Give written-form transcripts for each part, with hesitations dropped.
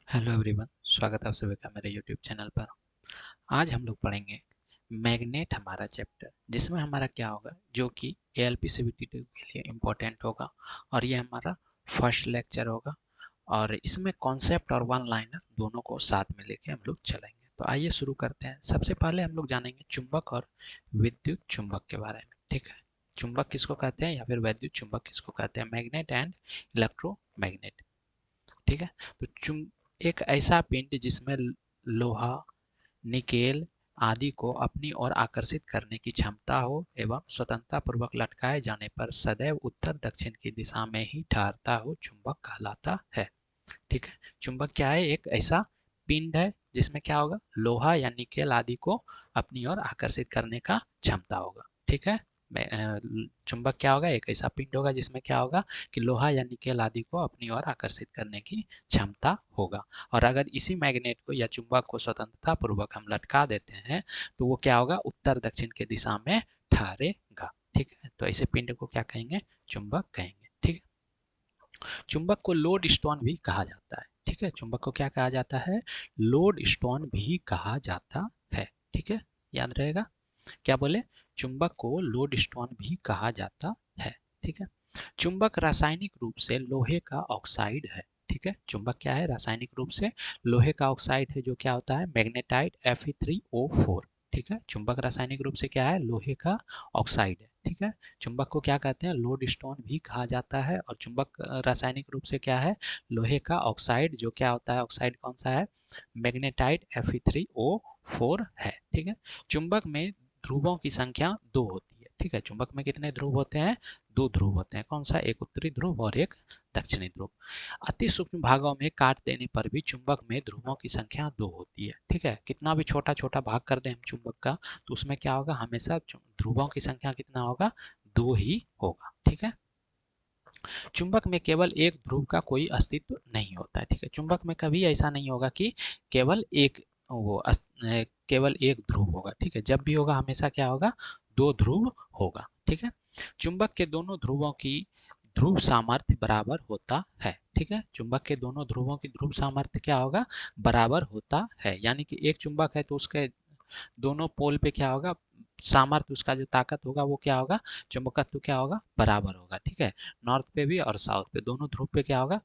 Hello everyone, स्वागत है आप सभी का मेरे यूट्यूब चैनल पर। आज हम लोग पढ़ेंगे मैग्नेट हमारा चैप्टर, जिसमें हमारा क्या होगा जो कि एएलपी सीवीटी के लिए इम्पोर्टेंट होगा और ये हमारा फर्स्ट लेक्चर होगा। और इसमें कॉन्सेप्ट और वन लाइनर दोनों को साथ में लेके हम लोग चलेंगे। तो आइए शुरू करते हैं। सबसे पहले हम लोग जानेंगे चुंबक और विद्युत चुंबक के बारे में। ठीक है, चुंबक किसको कहते हैं या फिर विद्युत चुंबक किसको कहते हैं? Magnet and electromagnet. ठीक है, तो एक ऐसा पिंड जिसमें लोहा, निकेल आदि को अपनी ओर आकर्षित करने की क्षमता हो एवं स्वतंत्रता पूर्वक लटकाए जाने पर सदैव उत्तर दक्षिण की दिशा में ही ठहरता हो, चुंबक कहलाता है। ठीक है, चुंबक क्या है? एक ऐसा पिंड है जिसमें क्या होगा, लोहा या निकेल आदि को अपनी ओर आकर्षित करने का क्षमता होगा। ठीक है, चुंबक क्या होगा? एक ऐसा पिंड होगा जिसमें क्या होगा कि लोहा या निकेल आदि को अपनी ओर आकर्षित करने की क्षमता होगा। और अगर इसी मैग्नेट को या चुंबक को स्वतंत्रता पूर्वक हम लटका देते हैं तो वो क्या होगा? उत्तर दक्षिण की दिशा में ठहरेगा। ठीक है, तो ऐसे पिंड को क्या कहेंगे? चुंबक कहेंगे। ठीक है, चुंबक को लोड स्टोन भी कहा जाता है। ठीक है, चुंबक को क्या कहा जाता है? लोड स्टोन भी कहा जाता है। ठीक है, याद रहेगा। क्या बोले? चुंबक को लोड स्टोन भी कहा जाता है। ठीक है, चुंबक रासायनिक रूप से लोहे का ऑक्साइड है। ठीक है, चुंबक क्या है? रासायनिक रूप से लोहे का ऑक्साइड है, जो क्या होता है? Magnetite Fe3O4। ठीक है, चुंबक रासायनिक रूप से क्या है? लोहे का ऑक्साइड है। ठीक है, चुंबक को क्या कहते हैं? लोड स्टोन भी कहा जाता है। और चुंबक रासायनिक रूप से क्या है? लोहे का ऑक्साइड, जो क्या होता है? ऑक्साइड कौन सा है? मैग्नेटाइट Fe3O4 है। ठीक है, चुंबक में ध्रुवों की संख्या 2 होती है। ठीक है, चुंबक में कितने ध्रुव होते हैं? 2 ध्रुव होते हैं। कौन सा? एक उत्तरी ध्रुव और एक दक्षिणी ध्रुव। अति सूक्ष्म भागों में काट देने पर भी चुंबक में ध्रुवों की संख्या 2 होती है। ठीक है, कितना भी छोटा छोटा भाग कर दें हम चुंबक का, तो उसमें क्या होगा? हमेशा ध्रुवों की संख्या कितना होगा? 2 ही होगा। ठीक है, चुंबक में केवल एक ध्रुव का कोई अस्तित्व नहीं होता है। ठीक है, चुंबक में कभी ऐसा नहीं होगा कि केवल एक वो केवल एक ध्रुव होगा। ठीक है, जब भी होगा हमेशा क्या होगा? 2 ध्रुव होगा। ठीक है, चुंबक के दोनों ध्रुवों की ध्रुव सामर्थ्य बराबर होता है। ठीक है, चुंबक के दोनों ध्रुवों की ध्रुव सामर्थ्य क्या होगा? बराबर होता है। यानी कि एक चुंबक है तो उसके दोनों पोल पे क्या होगा? सामर्थ्य, उसका जो ताकत होगा वो क्या होगा? चुंबकत्व क्या होगा? बराबर होगा। ठीक है, नॉर्थ पे भी और साउथ पे, दोनों ध्रुव पे क्या होगा?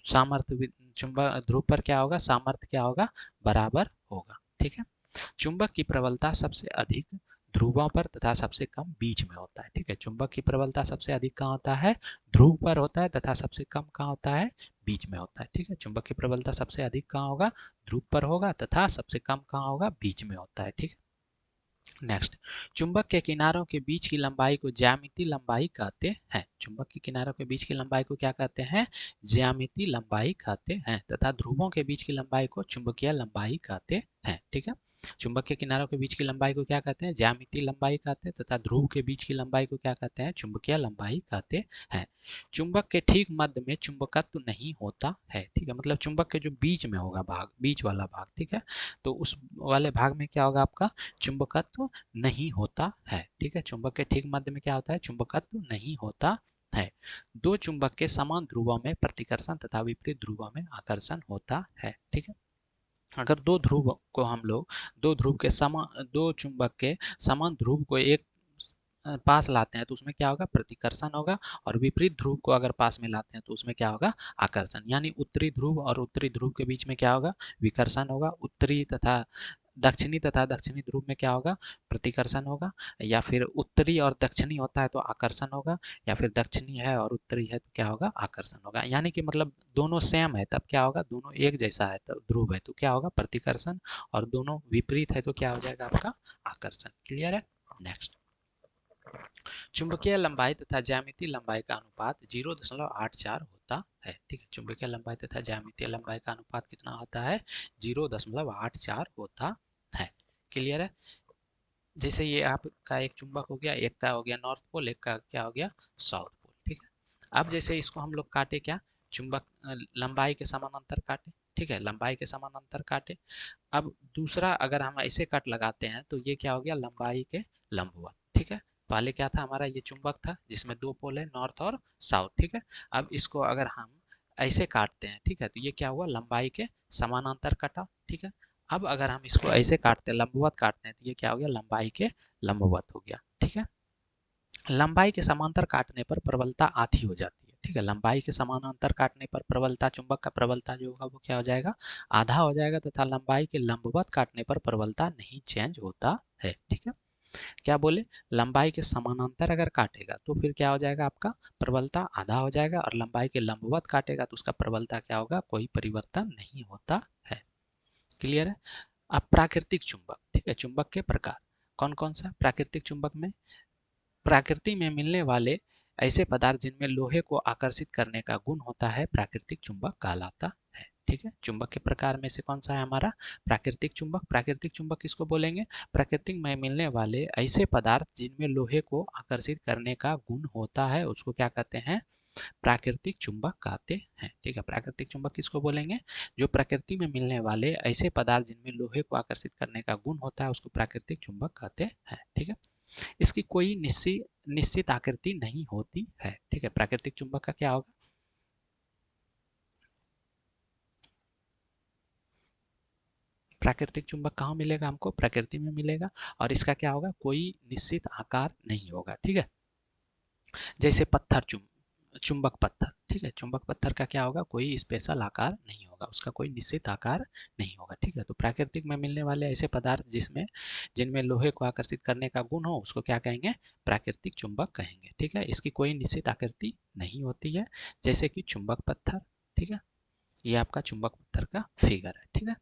सामर्थ्य भी, चुंबक ध्रुव पर क्या होगा? सामर्थ्य क्या होगा? बराबर होगा। ठीक है, चुंबक की प्रबलता सबसे अधिक ध्रुवों पर तथा सबसे कम बीच में होता है। ठीक है, चुंबक की प्रबलता सबसे अधिक कहाँ होता है? ध्रुव पर होता है, तथा सबसे कम कहाँ होता है? बीच में होता है। ठीक है, चुंबक की प्रबलता सबसे अधिक कहाँ होगा? ध्रुव पर होगा, तथा सबसे कम कहाँ होगा? बीच में होता है। ठीक है, नेक्स्ट, चुंबक के किनारों के बीच की लंबाई को ज्यामितीय लंबाई कहते हैं। चुंबक के किनारों के बीच की लंबाई को क्या कहते हैं? ज्यामितीय लंबाई कहते हैं। तथा ध्रुवों के बीच की लंबाई को चुंबकीय लंबाई कहते हैं। ठीक है, चुंबक के किनारों के बीच की लंबाई को क्या कहते हैं? ज्यामितीय लंबाई कहते हैं। तथा ध्रुव के बीच की लंबाई को क्या कहते हैं? चुंबकीय लंबाई कहते हैं। चुंबक के ठीक मध्य में चुंबकत्व नहीं होता है। ठीक है, मतलब चुंबक के जो बीच में होगा भाग, बीच वाला भाग, ठीक है, तो उस वाले भाग में क्या होगा आपका? चुंबकत्व नहीं होता है। ठीक है, चुंबक के ठीक मध्य में क्या होता है? चुंबकत्व नहीं होता है। दो चुंबक के समान ध्रुवों में प्रतिकर्षण तथा विपरीत ध्रुवों में आकर्षण होता है। ठीक है, अगर दो ध्रुव को हम लोग, दो ध्रुव के समान, दो चुंबक के समान ध्रुव को एक पास लाते हैं तो उसमें क्या होगा? प्रतिकर्षण होगा। और विपरीत ध्रुव को अगर पास में लाते हैं तो उसमें क्या होगा? आकर्षण। यानी उत्तरी ध्रुव और उत्तरी ध्रुव के बीच में क्या होगा? विकर्षण होगा। उत्तरी तथा दक्षिणी ध्रुव में क्या होगा? प्रतिकर्षण होगा। या फिर उत्तरी और दक्षिणी होता है तो आकर्षण होगा। या फिर दक्षिणी है और उत्तरी है तो क्या होगा? आकर्षण होगा। यानी कि मतलब दोनों सेम है तब क्या होगा? दोनों एक जैसा है तो ध्रुव है तो क्या होगा? प्रतिकर्षण। और दोनों विपरीत है तो क्या हो जाएगा आपका? आकर्षण। क्लियर है? नेक्स्ट, चुंबकीय लंबाई तथा ज्यामितीय लंबाई का अनुपात 0.84 होता है। ठीक है, चुंबकीय लंबाई तथा ज्यामितीय लंबाई का अनुपात कितना होता है? 0.84 होता है। क्लियर है? जैसे ये आपका एक चुंबक हो गया, एक का हो गया नॉर्थ पोल, एक का क्या हो गया? South pole. ठीक है, अब जैसे इसको हम लोग काटे क्या? चुंबक लंबाई के समानांतर काटे। ठीक है, लंबाई के समानांतर काटे। अब दूसरा अगर हम ऐसे कट लगाते हैं तो ये क्या हो गया? लंबाई के लंबवत। ठीक है, पहले क्या था हमारा? ये चुंबक था जिसमें 2 पोल है, नॉर्थ और साउथ। ठीक है, अब इसको अगर हम ऐसे काटते हैं, ठीक है, तो ये क्या हुआ, लंबाई के समानांतर कटा, ठीक है। अब अगर हम इसको ऐसे काटते हैं, लंबवत काटते हैं, तो ये क्या हो गया, लंबाई के लंबवत हो गया, ठीक है। लंबाई के समांतर काटने पर प्रबलता आधी हो जाती है, ठीक है। लंबाई के समानांतर काटने पर प्रबलता, चुंबक का प्रबलता जो होगा वो क्या हो जाएगा, आधा हो जाएगा, तथा लंबाई के लंबवत काटने पर प्रबलता नहीं चेंज होता है, ठीक है। क्या बोले, लंबाई के समानांतर अगर काटेगा तो फिर क्या हो जाएगा, आपका प्रबलता आधा हो जाएगा, और लंबाई के लंबवत काटेगा तो उसका प्रबलता क्या होगा, कोई परिवर्तन नहीं होता है। क्लियर है। अब प्राकृतिक चुंबक, ठीक है, चुंबक के प्रकार कौन कौन सा प्राकृतिक चुंबक में, प्रकृति में मिलने वाले ऐसे पदार्थ जिनमें लोहे को आकर्षित करने का गुण होता है प्राकृतिक चुंबक कहलाता है, ठीक है। चुंबक के प्रकार में से कौन सा है हमारा, प्राकृतिक चुंबक। प्राकृतिक चुंबक किसको बोलेंगे, प्रकृति में मिलने वाले ऐसे पदार्थ जिनमें लोहे को आकर्षित करने का गुण होता है उसको क्या कहते हैं, प्राकृतिक चुंबक कहते हैं, ठीक है। प्राकृतिक चुंबक किसको बोलेंगे, जो प्रकृति में मिलने वाले ऐसे पदार्थ जिनमें लोहे को आकर्षित करने का गुण होता है उसको प्राकृतिक चुंबक कहते हैं, ठीक है। इसकी कोई निश्चित निश्चित आकृति नहीं होती है, ठीक है। प्राकृतिक चुंबक का क्या होगा, प्राकृतिक चुंबक कहाँ मिलेगा हमको, प्रकृति में मिलेगा, और इसका क्या होगा, कोई निश्चित आकार नहीं होगा, ठीक है। जैसे पत्थर चुंबक पत्थर, ठीक है, चुंबक पत्थर का क्या होगा, कोई स्पेशल आकार नहीं होगा, उसका कोई निश्चित आकार नहीं होगा, ठीक है। तो प्राकृतिक में मिलने वाले ऐसे पदार्थ जिसमें जिनमें लोहे को आकर्षित करने का गुण हो उसको क्या कहेंगे, प्राकृतिक चुंबक कहेंगे, ठीक है। इसकी कोई निश्चित आकृति नहीं होती है, जैसे कि चुंबक पत्थर, ठीक है। ये आपका चुंबक पत्थर का फिगर है, ठीक है।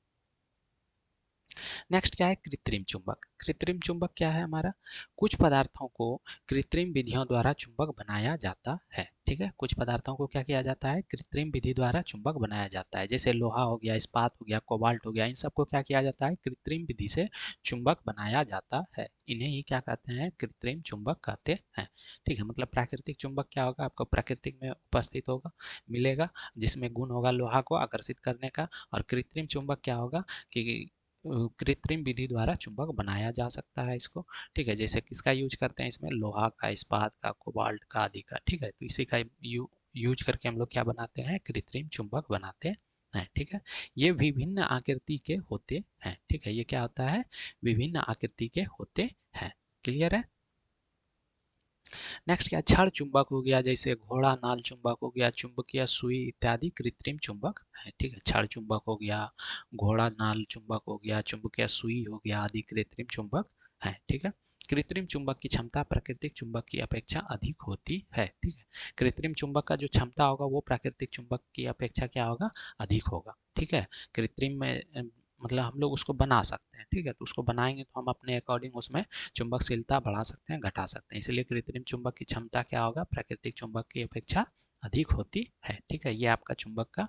नेक्स्ट क्या है, कृत्रिम चुंबक। कृत्रिम चुंबक क्या है हमारा, कुछ पदार्थों को कृत्रिम विधियों द्वारा चुंबक बनाया जाता है, ठीक है। कुछ पदार्थों को क्या किया जाता है, कृत्रिम विधि द्वारा चुंबक बनाया जाता है, जैसे लोहा हो गया, इस्पात हो गया, कोबाल्ट हो गया, इन सबको क्या किया जाता है, कृत्रिम विधि से चुंबक बनाया जाता है, इन्हें ही क्या कहते हैं, कृत्रिम चुंबक कहते हैं, ठीक है। मतलब प्राकृतिक चुंबक क्या होगा, आपको प्राकृतिक में उपस्थित होगा, मिलेगा, जिसमें गुण होगा लोहा को आकर्षित करने का, और कृत्रिम चुंबक क्या होगा कि कृत्रिम विधि द्वारा चुंबक बनाया जा सकता है इसको, ठीक है। जैसे किसका यूज करते हैं इसमें, लोहा का, इस्पात का, कोबाल्ट का आदि का, ठीक है। तो इसी का यूज करके हम लोग क्या बनाते हैं, कृत्रिम चुंबक बनाते हैं, ठीक है। ये विभिन्न आकृति के होते हैं, ठीक है। ये क्या होता है, विभिन्न आकृति के होते हैं, क्लियर है। नेक्स्ट क्या, छड़ चुंबक हो गया, जैसे घोड़ा नाल चुंबक हो गया, चुंबकीय सुई इत्यादि कृत्रिम चुंबक है, ठीक है। छड़ चुंबक हो गया, घोड़ा नाल चुंबक हो गया, चुंबकीय सुई हो गया आदि कृत्रिम चुंबक है, ठीक है। कृत्रिम चुंबक की क्षमता प्राकृतिक चुंबक की अपेक्षा अधिक होती है, ठीक है। कृत्रिम चुंबक का जो क्षमता होगा वो प्राकृतिक चुंबक की अपेक्षा क्या होगा, अधिक होगा, ठीक है। कृत्रिम में मतलब हम लोग उसको बना सकते हैं, ठीक है। तो उसको बनाएंगे तो हम अपने अकॉर्डिंग उसमें चुंबकशीलता बढ़ा सकते हैं, घटा सकते हैं, इसलिए कृत्रिम चुंबक की क्षमता क्या होगा, प्राकृतिक चुंबक की अपेक्षा अधिक होती है, ठीक है। ये आपका चुंबक का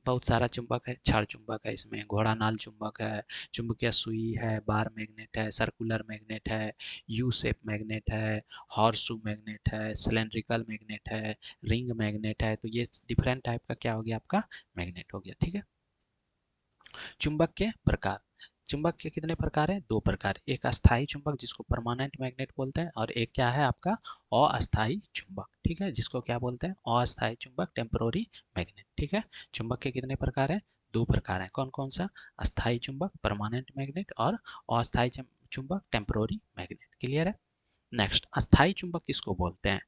बहुत सारा चुंबक है, क्षार चुंबक है, इसमें घोड़ा नाल चुंबक है, चुंबकीय सुई है, बार मैग्नेट है, सर्कुलर मैग्नेट है, यू शेप मैग्नेट है, हॉर्सशू मैग्नेट है, सिलेंड्रिकल मैग्नेट है, रिंग मैग्नेट है। तो ये डिफरेंट टाइप का क्या हो गया, आपका मैग्नेट हो गया, ठीक है। चुंबक के प्रकार, चुंबक के कितने प्रकार हैं, दो प्रकार, एक अस्थाई चुंबक जिसको परमानेंट मैग्नेट बोलते हैं, और एक क्या है आपका अस्थाई चुंबक, ठीक है, जिसको क्या बोलते हैं, अस्थाई चुंबक, टेम्पोररी मैग्नेट, ठीक है। चुंबक के कितने प्रकार हैं, दो प्रकार हैं, कौन कौन सा, अस्थाई चुंबक परमानेंट मैग्नेट, और अस्थाई चुंबक टेम्पोररी मैग्नेट, क्लियर है। नेक्स्ट, अस्थाई चुंबक किसको बोलते हैं,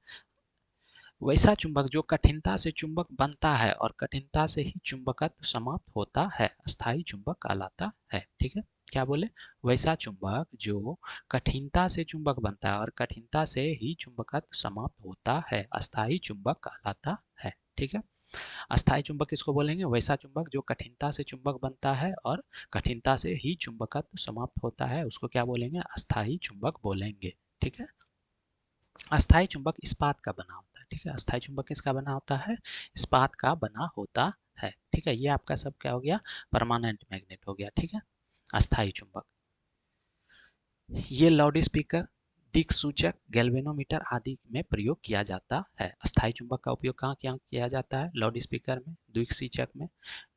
वैसा चुंबक जो कठिनता से चुंबक बनता है और कठिनता से ही चुंबकत्व समाप्त होता है, अस्थाई चुंबक कहलाता है, ठीक है। क्या बोले, वैसा चुंबक जो कठिनता से चुंबक बनता है और कठिनता से ही चुंबकत्व समाप्त होता है, अस्थाई चुंबक कहलाता है, ठीक है। अस्थाई चुंबक किसको बोलेंगे, वैसा चुंबक जो कठिनता से चुंबक बनता है और कठिनता से ही चुंबकत्व समाप्त होता है, उसको क्या बोलेंगे, अस्थाई चुंबक बोलेंगे, ठीक है। अस्थाई चुंबक इस्पात का बना होता है, ठीक है। अस्थाई चुंबक किसका बना होता है, इस्पात का बना होता है, ठीक है। ये आपका सब क्या हो गया, परमानेंट मैग्नेट हो गया, ठीक है। अस्थाई चुंबक, ये लाउड स्पीकर दिक्सूचक, गैल्वेनोमीटर आदि में प्रयोग किया जाता है। अस्थायी चुंबक का उपयोग कहाँ किया जाता है? लाउड स्पीकर में, दिक्सूचक में,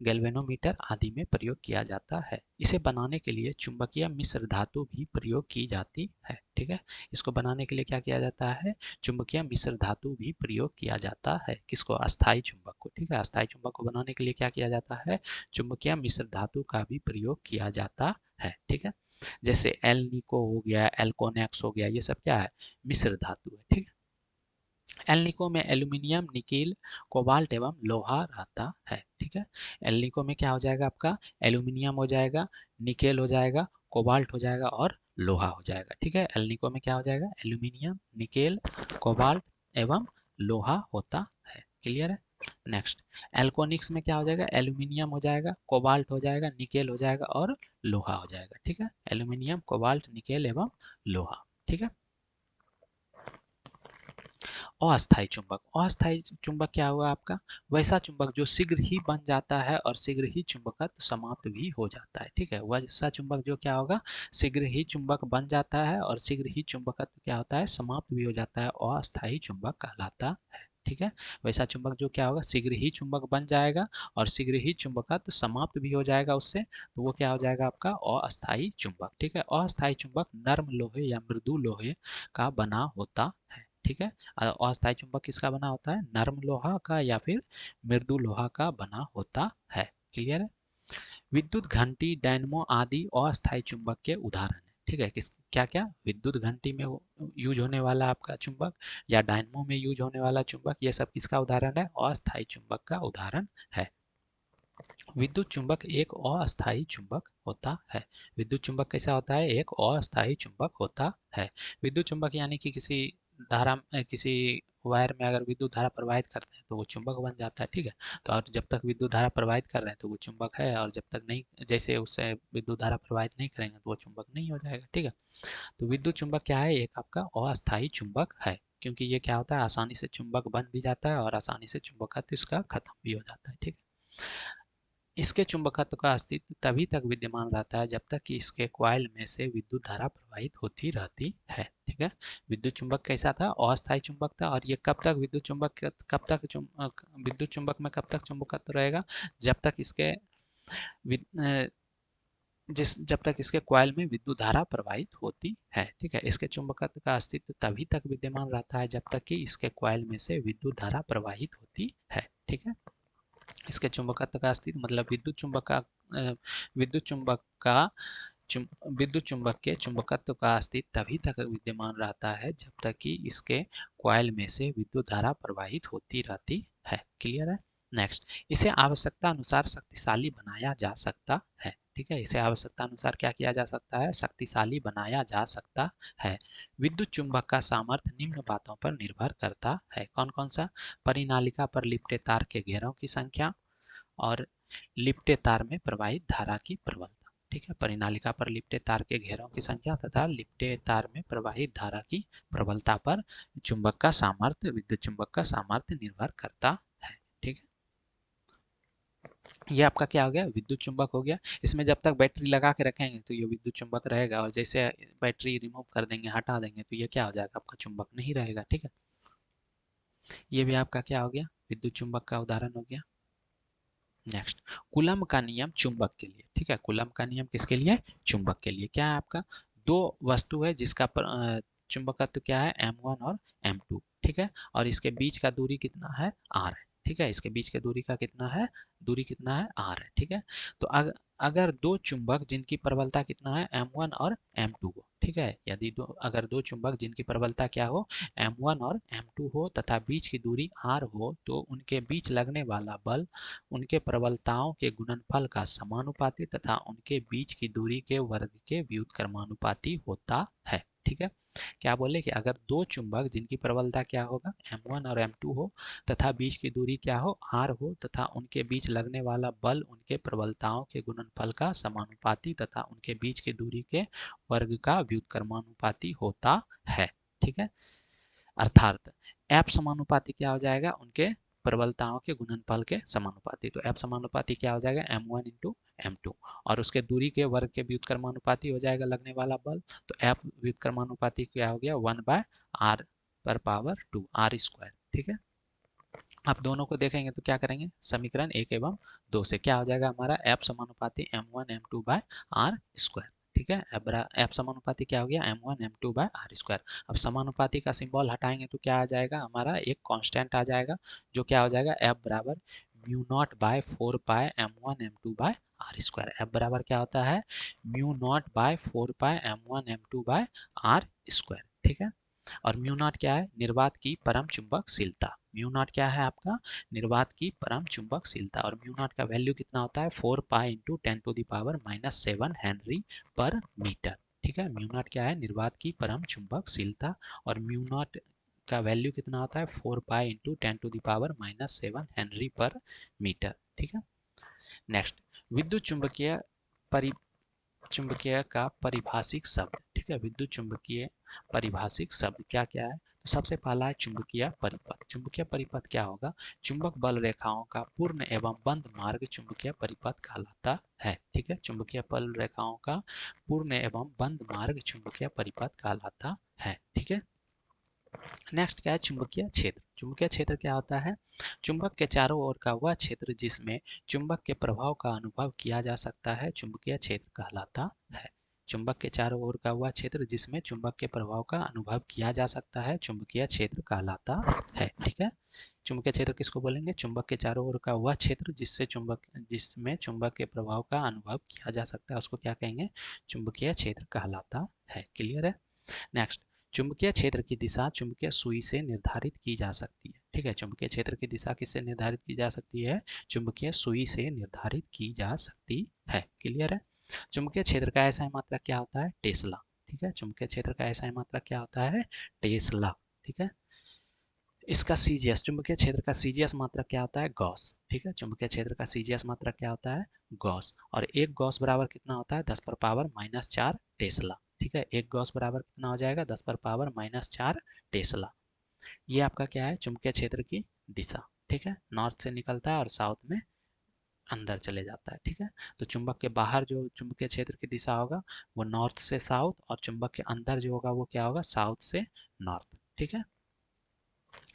गैल्वेनोमीटर आदि में प्रयोग किया जाता है। इसे बनाने के लिए चुंबकीय मिश्र धातु भी प्रयोग की जाती है। ठीक है, इसको बनाने के लिए क्या किया जाता है? चुंबकीय मिश्र धातु भी प्रयोग किया जाता है। किसको? अस्थायी चुंबक को। ठीक है, अस्थायी चुंबक को बनाने के लिए क्या किया जाता है? चुंबकीय मिश्र धातु का भी प्रयोग किया जाता है। ठीक है, जैसे एल निको हो गया, एल्कोनेक्स हो गया, ये सब क्या है? मिश्र धातु है। ठीक है, एल निको में एल्यूमिनियम, निकेल, कोबाल्ट एवं लोहा रहता है। ठीक है, एल निको में क्या हो जाएगा आपका? एल्यूमिनियम हो जाएगा, निकेल हो जाएगा, कोबाल्ट हो जाएगा और लोहा हो जाएगा। ठीक है, एल निको में क्या हो जाएगा? एल्यूमिनियम, निकेल, कोबाल्ट एवं लोहा होता है। क्लियर है? नेक्स्ट, एल्कोनिक्स में क्या हो जाएगा? एल्यूमिनियम हो जाएगा, कोबाल्ट हो जाएगा, निकेल हो जाएगा और लोहा हो जाएगा। ठीक है, एल्यूमिनियम, कोबाल्ट, निकेल एवं लोहा। ठीक है, अस्थायी चुंबक। अस्थायी चुंबक क्या हुआ आपका? वैसा चुंबक जो शीघ्र ही बन जाता है और शीघ्र ही चुंबकत्व समाप्त भी हो जाता है। ठीक है, वैसा चुंबक जो क्या होगा? शीघ्र ही चुंबक बन जाता है और शीघ्र ही चुंबकत्व क्या होता है? समाप्त भी हो जाता है, अस्थायी चुंबक कहलाता है। ठीक है, वैसा चुंबक जो क्या होगा? शीघ्र ही चुंबक बन जाएगा और शीघ्र ही चुंबकत्व समाप्त भी हो जाएगा उससे, तो वो क्या हो जाएगा आपका? अस्थायी चुंबक। ठीक है, अस्थायी चुंबक नर्म लोहे या मृदु लोहे का बना होता है। ठीक है, अस्थायी चुंबक किसका बना होता है? नर्म लोहा का या फिर मृदु लोहा का बना होता है। क्लियर है? विद्युत घंटी, डायनमो आदि अस्थायी चुंबक के उदाहरण है। ठीक है, किस क्या क्या? विद्युत घंटी में यूज होने वाला आपका चुंबक या डायनमो में यूज होने वाला चुंबक, ये सब किसका उदाहरण है? अस्थायी चुंबक का उदाहरण है। विद्युत चुंबक एक अस्थायी चुंबक होता है। विद्युत चुंबक कैसा होता है? एक अस्थायी चुंबक होता है। विद्युत चुंबक यानी कि किसी धारा किसी वायर में अगर विद्युत धारा प्रवाहित करते हैं तो वो चुंबक बन जाता है। ठीक है, तो और जब तक विद्युत धारा प्रवाहित कर रहे हैं तो वो चुंबक है, और जब तक नहीं, जैसे उससे विद्युत धारा प्रवाहित नहीं करेंगे तो वो चुंबक नहीं हो जाएगा। ठीक है, तो विद्युत चुंबक क्या है? एक आपका अस्थायी चुंबक है, क्योंकि ये क्या होता है? आसानी से चुंबक बन भी जाता है और आसानी से चुंबकत्व इसका खत्म भी हो जाता है। ठीक है, इसके चुंबकत्व का अस्तित्व तभी तक विद्यमान रहता है जब तक कि इसके कॉइल में से विद्युत धारा प्रवाहित होती रहती है। ठीक है, विद्युत चुंबक कैसा था? अस्थायी चुंबक था, और ये कब तक विद्युत चुंबक विद्युत चुंबक में कब तक चुंबकत्व रहेगा? जब तक इसके जब तक इसके कॉइल में विद्युत धारा प्रवाहित होती है। ठीक है, इसके चुंबकत्व का अस्तित्व तभी तक विद्यमान रहता है जब तक कि इसके कॉइल में से विद्युत धारा प्रवाहित होती है। ठीक है, इसके चुंबकत्व का अस्तित्व मतलब विद्युत चुंबक का विद्युत चुंबक के चुंबकत्व का अस्तित्व तभी तक विद्यमान रहता है जब तक कि इसके कॉइल में से विद्युत धारा प्रवाहित होती रहती है। क्लियर है? नेक्स्ट, इसे आवश्यकता अनुसार शक्तिशाली बनाया जा सकता है। ठीक है, इसे आवश्यकता अनुसार क्या किया जा सकता है? शक्तिशाली बनाया जा सकता है। विद्युत चुंबक का सामर्थ्य निम्न बातों पर निर्भर करता है। कौन कौन सा? परिनालिका पर लिपटे तार के घेरों की संख्या और लिपटे तार में प्रवाहित धारा की प्रबलता। ठीक है, परिनालिका पर लिपटे तार के घेरों की संख्या तथा लिपटे तार में प्रवाहित धारा की प्रबलता पर चुंबक का सामर्थ्य, विद्युत चुंबक का सामर्थ्य निर्भर करता है। ठीक है, ये आपका क्या हो गया? विद्युत चुंबक हो गया। इसमें जब तक बैटरी लगा के रखेंगे तो ये विद्युत चुंबक रहेगा, और जैसे बैटरी रिमूव कर देंगे, हटा देंगे, तो ये क्या हो जाएगा? आपका चुंबक नहीं रहेगा। ठीक है, ये भी आपका क्या हो गया? विद्युत चुंबक का उदाहरण हो गया। नेक्स्ट, कूलम्ब का नियम चुंबक के लिए। ठीक है, कूलम्ब का नियम किसके लिए? चुंबक के लिए। क्या है आपका? दो वस्तु है जिसका चुंबकत्व क्या है? M1 और M2। ठीक है, और इसके बीच का दूरी कितना है? R है। ठीक है, इसके बीच के दूरी का कितना है? दूरी कितना है? R है। ठीक है, तो अगर दो चुंबक जिनकी प्रबलता कितना है? M1 और M2 हो। ठीक है, यदि अगर दो चुंबक जिनकी प्रबलता क्या हो? M1 और M2 हो तथा बीच की दूरी R हो, तो उनके बीच लगने वाला बल उनके प्रबलताओं के गुणनफल का समानुपाती तथा उनके बीच की दूरी के वर्ग के व्युत्क्रमानुपाती होता है। ठीक है, क्या बोले कि अगर दो चुंबक जिनकी प्रबलता क्या होगा? M1 और M2 हो तथा बीच की दूरी क्या हो? R हो तथा उनके बीच लगने वाला बल उनके प्रबलताओं के गुणनफल का समानुपाती तथा उनके बीच की दूरी के वर्ग का व्युत्क्रमानुपाती होता है। ठीक है, अर्थात F समानुपाती क्या हो जाएगा? उनके प्रबलताओं के गुणनफल के समानुपाती। तो F समानुपाती क्या हो जाएगा, m1 इंटू m2, और उसके दूरी के वर्ग के व्युत्क्रमानुपाती हो जाएगा लगने वाला बल। तो F व्युत्क्रमानुपाती क्या हो गया, 1/r पर पावर 2 r स्क्वायर। ठीक है, आप दोनों को देखेंगे तो क्या करेंगे, समीकरण 1 एवं 2 से क्या हो जाएगा हमारा F समानुपाती m1 m2 by R square. ठीक है, F समानुपाती क्या हो गया, m1 m2 by R square. अब समानुपाती का सिंबल हटाएंगे तो क्या आ जाएगा, हमारा एक कांस्टेंट आ जाएगा, जो क्या हो जाएगा, F बराबर mu naught by 4 pi m1 m2 by R square. F बराबर क्या होता है, mu naught by 4 pi m1 m2 by R square. ठीक है, और म्यू नॉट क्या है, निर्वात की परम चुंबकशीलता। म्यू नॉट क्या है आपका, निर्वात की परम चुंबकशीलता, और म्यू नॉट का वैल्यू कितना होता है, 4 पाई इंटू 10⁻⁻7 हेनरी पर मीटर। ठीक है, म्यू नॉट क्या है, निर्वात की परम चुंबकशीलता, और म्यू नॉट का वैल्यू कितना होता है, 4 पाई इंटू 10⁻⁻7 हेनरी पर मीटर। ठीक है, नेक्स्ट, विद्युत चुंबकीय चुंबकीय का परिभाषिक शब्द। ठीक है, विद्युत चुंबकीय परिभाषिक शब्द क्या क्या है, तो सबसे पहला है चुंबकीय परिपथ। चुंबकीय परिपथ क्या होगा, चुंबक बल रेखाओं का पूर्ण एवं बंद मार्ग चुंबकीय परिपथ कहलाता है। ठीक है, चुंबकीय बल रेखाओं का पूर्ण एवं बंद मार्ग चुंबकीय परिपथ कहलाता है। ठीक है, नेक्स्ट क्या है, चुंबकीय क्षेत्र। चुंबकीय क्षेत्र क्या होता है, चुंबक के चारों ओर का वह क्षेत्र जिसमें चुंबक के प्रभाव का अनुभव किया जा सकता है, चुंबकीय क्षेत्र कहलाता है। चुंबक के चारों ओर का वह क्षेत्र जिसमें चुंबक के प्रभाव का अनुभव किया जा सकता है, चुंबकीय क्षेत्र कहलाता है। ठीक है, चुंबकीय क्षेत्र किसको बोलेंगे, चुंबक के चारों ओर का वह क्षेत्र जिसमें चुंबक के प्रभाव का अनुभव किया जा सकता है, उसको क्या कहेंगे, चुंबकीय क्षेत्र कहलाता है। क्लियर है। नेक्स्ट, चुंबकीय क्षेत्र की दिशा चुंबकीय सुई से निर्धारित की जा सकती है। ठीक है, चुंबकीय क्षेत्र की दिशा किससे निर्धारित की जा सकती है, चुंबकीय सुई से निर्धारित की जा सकती है। क्लियर है। चुंबकीय क्षेत्र का ऐसा मात्रक क्या होता है, टेस्ला। ठीक है, चुंबकीय क्षेत्र का ऐसा मात्रक क्या होता है, टेस्ला। ठीक है, इसका सीजीएस, चुंबकीय क्षेत्र का सीजीएस मात्रक क्या होता है, गॉस। ठीक है, चुंबकीय क्षेत्र का सीजीएस मात्रक क्या होता है, गॉस, और एक गॉस बराबर कितना होता है, 10⁻⁻4 टेस्ला। ठीक है, एक गॉस बराबर कितना हो जाएगा, 10⁻⁻4 टेस्ला। ये आपका क्या है, चुंबकीय क्षेत्र की दिशा। ठीक है, नॉर्थ से निकलता है और साउथ में अंदर चले जाता है। ठीक है, तो चुंबक के बाहर जो चुंबकीय क्षेत्र की दिशा होगा वो नॉर्थ से साउथ, और चुंबक के अंदर जो होगा वो क्या होगा, साउथ से नॉर्थ। ठीक है,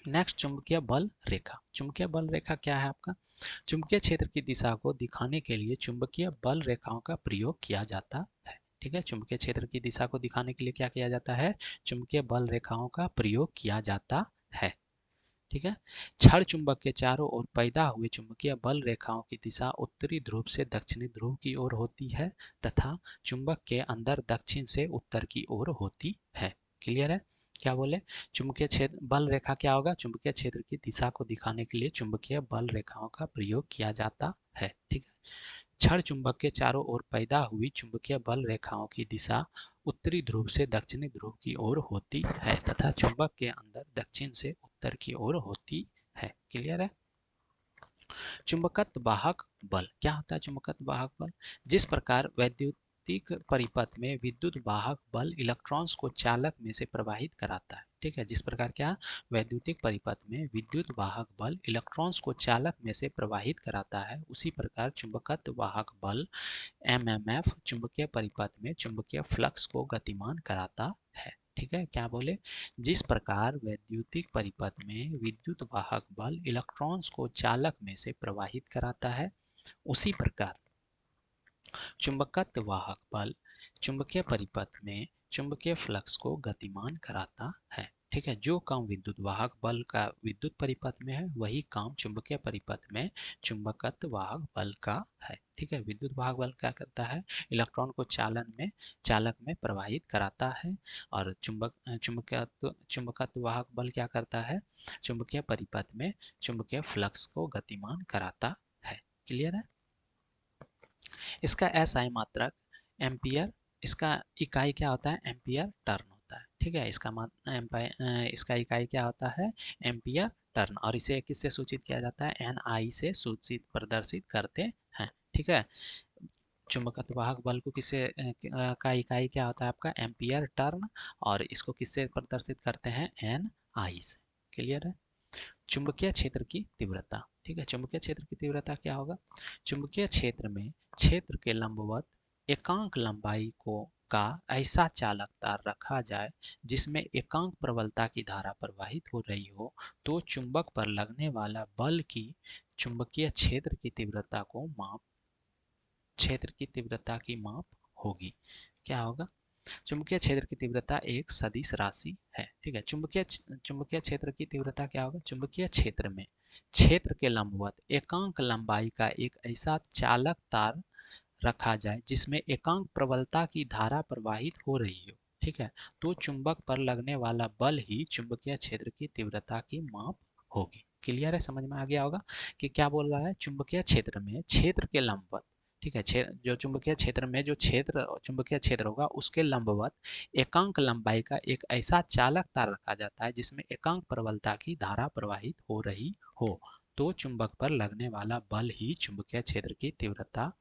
नेक्स्ट, चुंबकीय बल रेखा। चुंबकीय बल रेखा क्या है आपका, चुंबकीय क्षेत्र की दिशा को दिखाने के लिए चुंबकीय बल रेखाओं का प्रयोग किया जाता है। ठीक है, चुंबकीय क्षेत्र की दिशा को दिखाने के लिए क्या किया जाता है, चुंबकीय बल रेखाओं का प्रयोग किया जाता है। ठीक है, क्षण चुंबक के चारों ओर पैदा हुए चुंबकीय बल रेखाओं की दिशा उत्तरी ध्रुव से दक्षिणी ध्रुव की ओर होती है, तथा चुंबक के अंदर दक्षिण से उत्तर की ओर होती है। क्लियर है। क्या बोले, चुंबकीय क्षेत्र बल रेखा क्या होगा, चुंबकीय क्षेत्र की दिशा को दिखाने के लिए चुंबकीय बल रेखाओं का प्रयोग किया जाता है। ठीक है, क्षण चुंबक के चारों ओर पैदा हुई चुंबकीय बल रेखाओं की दिशा उत्तरी ध्रुव से दक्षिणी ध्रुव की ओर होती है, तथा चुंबक के अंदर दक्षिण से उत्तर की ओर होती है। क्लियर है। चुंबकत्व वाहक बल क्या होता है, चुंबकत्व वाहक बल, जिस प्रकार वैद्युतिक परिपथ में विद्युत वाहक बल इलेक्ट्रॉन्स को चालक में से प्रवाहित कराता है। ठीक है, जिस प्रकार क्या, वैद्युतिक परिपथ में विद्युत वाहक बल इलेक्ट्रॉन्स को चालक में से प्रवाहित कराता है, उसी प्रकार चुंबकत्व वाहक बल एमएमएफ चुंबकीय परिपथ में चुंबकीय फ्लक्स को गतिमान कराता है। ठीक है, क्या बोले, जिस प्रकार वैद्युतिक परिपथ में विद्युत वाहक बल इलेक्ट्रॉन्स को चालक में से प्रवाहित कराता है, उसी प्रकार चुंबकत्व वाहक बल चुंबकीय परिपथ में चुंबकीय फ्लक्स को गतिमान कराता है। ठीक है, जो काम विद्युत वाहक बल का विद्युत परिपथ में है, वही काम चुंबकीय परिपथ में चुंबकत्व वाहक बल का है। ठीक है, विद्युत वाहक बल क्या करता है, इलेक्ट्रॉन को चालक में प्रवाहित कराता है, और चुंबकत्व वाहक बल क्या करता है, चुंबकीय परिपथ में चुंबकीय फ्लक्स को गतिमान कराता है। क्लियर है। इसका एसआई मात्रक एम्पियर, इसका इकाई क्या होता है, एम्पियर टर्न होता है। ठीक है, इसका इकाई क्या होता है, एम्पियर टर्न, और इसे किससे सूचित किया जाता है, एन आई से सूचित प्रदर्शित करते हैं। ठीक है, चुंबकत्व वाहक बल को किससे का इकाई क्या होता है आपका, एम्पियर टर्न, और इसको किससे प्रदर्शित करते हैं, एन आई से। क्लियर है। चुंबकीय क्षेत्र की तीव्रता, ठीक है। चुंबकीय क्षेत्र की तीव्रता क्या होगा? चुंबकीय क्षेत्र में क्षेत्र के लंबवत एकांक लंबाई को का ऐसा चालक तार रखा जाए जिसमें एकांक प्रबलता की धारा प्रवाहित हो रही हो, तो चुंबक पर लगने वाला बल की चुंबकीय क्षेत्र की तीव्रता को माप क्षेत्र की तीव्रता की माप होगी। क्या होगा? चुंबकीय क्षेत्र की तीव्रता एक सदिश राशि है, ठीक है। चुंबकीय क्षेत्र की तीव्रता क्या होगा? चुंबकीय क्षेत्र में क्षेत्र के लंबवत एकांक लंबाई का एक ऐसा चालक तार रखा जाए जिसमें एकांक प्रबलता की धारा प्रवाहित हो रही हो, ठीक है, तो चुंबक पर लगने वाला बल ही चुंबकीय क्षेत्र की तीव्रता की माप होगी। क्लियर है? समझ में आ गया होगा कि क्या बोल रहा है? चुंबकीय क्षेत्र में क्षेत्र के लंबवत, ठीक है, जो चुंबकीय क्षेत्र में जो क्षेत्र चुंबकीय क्षेत्र होगा उसके लंबवत एकांक लंबाई का एक ऐसा चालक तार रखा जाता है जिसमें एकांक प्रबलता की धारा प्रवाहित हो रही हो, तो चुंबक पर लगने वाला बल ही चुंबकीय क्षेत्र की तीव्रता